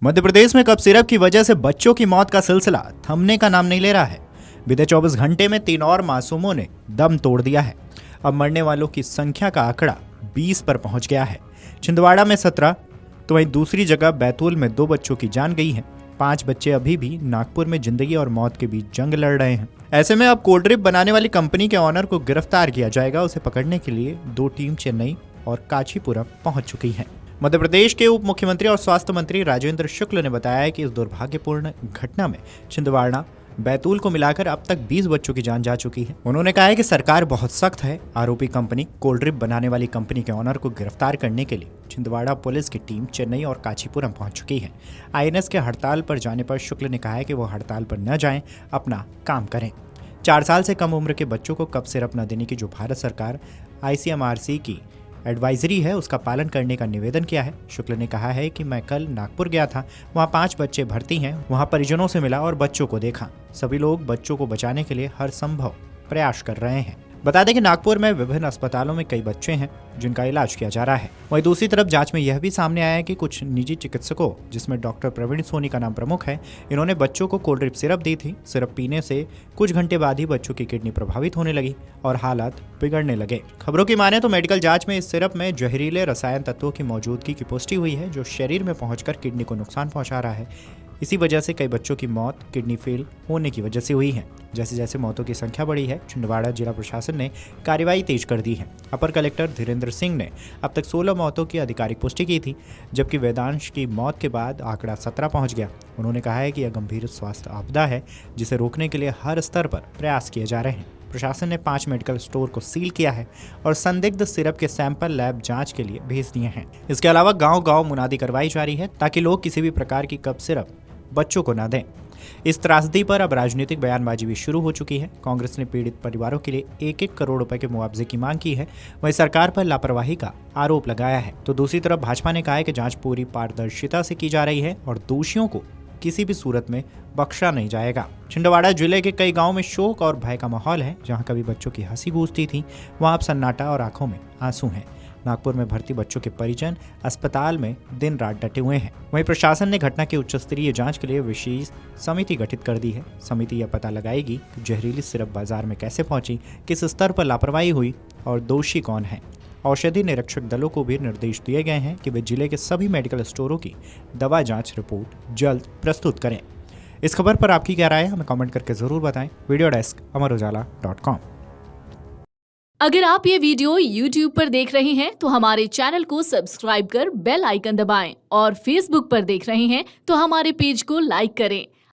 मध्य प्रदेश में cough syrup की वजह से बच्चों की मौत का सिलसिला थमने का नाम नहीं ले रहा है। बीते 24 घंटे में 3 और मासूमों ने दम तोड़ दिया है। अब मरने वालों की संख्या का आंकड़ा 20 पर पहुंच गया है। छिंदवाड़ा में 17 तो वहीं दूसरी जगह बैतूल में 2 बच्चों की जान गई है। 5 बच्चे अभी भी नागपुर में जिंदगी और मौत के बीच जंग लड़ रहे हैं। ऐसे में अब कोल्ड ड्रिप बनाने वाली कंपनी के ऑनर को गिरफ्तार किया जाएगा। उसे पकड़ने के लिए 2 टीम चेन्नई और कांचीपुरम पहुंच चुकी है। मध्य प्रदेश के उप मुख्यमंत्री और स्वास्थ्य मंत्री राजेंद्र शुक्ल ने बताया कि इस दुर्भाग्यपूर्ण घटना में छिंदवाड़ा बैतूल को मिलाकर अब तक 20 बच्चों की जान जा चुकी है। उन्होंने कहा है कि सरकार बहुत सख्त है। आरोपी कंपनी कोल्ड ड्रिप बनाने वाली कंपनी के ऑनर को गिरफ्तार करने के लिए छिंदवाड़ा पुलिस की टीम चेन्नई और कांचीपुरम पहुंच चुकी है। आईएनएस के हड़ताल पर जाने पर शुक्ल ने कहा है कि वो हड़ताल पर न जाएं, अपना काम करें। 4 साल से कम उम्र के बच्चों को कफ सिरप न देने की जो भारत सरकार ICMRC की एडवाइजरी है उसका पालन करने का निवेदन किया है। शुक्ल ने कहा है कि मैं कल नागपुर गया था, वहां 5 बच्चे भर्ती हैं, वहां परिजनों से मिला और बच्चों को देखा। सभी लोग बच्चों को बचाने के लिए हर संभव प्रयास कर रहे हैं। बता दें कि नागपुर में विभिन्न अस्पतालों में कई बच्चे हैं जिनका इलाज किया जा रहा है। वहीं दूसरी तरफ जांच में यह भी सामने आया है कि कुछ निजी चिकित्सकों, जिसमें डॉक्टर प्रवीण सोनी का नाम प्रमुख है, इन्होंने बच्चों को कोल्ड ड्रिप सिरप दी थी। सिरप पीने से कुछ घंटे बाद ही बच्चों की किडनी प्रभावित होने लगी और हालात बिगड़ने लगे। खबरों की माने तो मेडिकल जांच में इस सिरप में जहरीले रसायन तत्वों की मौजूदगी की पुष्टि हुई है, जो शरीर में पहुंचकर किडनी को नुकसान पहुंचा रहा है। इसी वजह से कई बच्चों की मौत किडनी फेल होने की वजह से हुई है। जैसे जैसे मौतों की संख्या बढ़ी है, छिंदवाड़ा जिला प्रशासन ने कार्रवाई तेज कर दी है। अपर कलेक्टर धीरेन्द्र सिंह ने अब तक 16 मौतों की आधिकारिक पुष्टि की थी, जबकि वेदांश की मौत के बाद आंकड़ा 17 पहुंच गया। उन्होंने कहा है कि यह गंभीर स्वास्थ्य आपदा है, जिसे रोकने के लिए हर स्तर पर प्रयास किए जा रहे हैं। प्रशासन ने 5 मेडिकल स्टोर को सील किया है और संदिग्ध सिरप के सैंपल लैब जांच के लिए भेज दिए हैं। इसके अलावा गांव-गांव मुनादी करवाई जा रही है ताकि लोग किसी भी प्रकार की कफ सिरप बच्चों को न दें। इस त्रासदी पर अब राजनीतिक बयानबाजी भी शुरू हो चुकी है। कांग्रेस ने पीड़ित परिवारों के लिए 1-1 करोड़ रुपए के मुआवजे की मांग की है। वहीं सरकार पर लापरवाही का आरोप लगाया है। तो दूसरी तरफ भाजपा ने कहा है कि जांच पूरी पारदर्शिता से की जा रही है और दोषियों को किसी भी सूरत में बख्शा नहीं जाएगा। छिंदवाड़ा जिले के कई गांवों में शोक और भय का माहौल है। जहां कभी बच्चों की हंसी गूंजती थी, वहां अब सन्नाटा और आंखों में आंसू हैं। नागपुर में भर्ती बच्चों के परिजन अस्पताल में दिन रात डटे हुए हैं। वहीं प्रशासन ने घटना की उच्च स्तरीय जांच के लिए विशेष समिति गठित कर दी है। समिति यह पता लगाएगी कि जहरीली सिरप बाजार में कैसे पहुंची, किस स्तर पर लापरवाही हुई और दोषी कौन है। औषधि निरीक्षक दलों को भी निर्देश दिए गए हैं कि वे जिले के सभी मेडिकल स्टोरों की दवा जांच रिपोर्ट जल्द प्रस्तुत करें। इस खबर पर आपकी क्या राय है, हमें कमेंट करके जरूर बताएं। Video desk amarujala.com। अगर आप ये वीडियो YouTube पर देख रहे हैं तो हमारे चैनल को सब्सक्राइब कर बेल आइकन दबाएं और Facebook पर देख रहे हैं तो हमारे पेज को लाइक करें।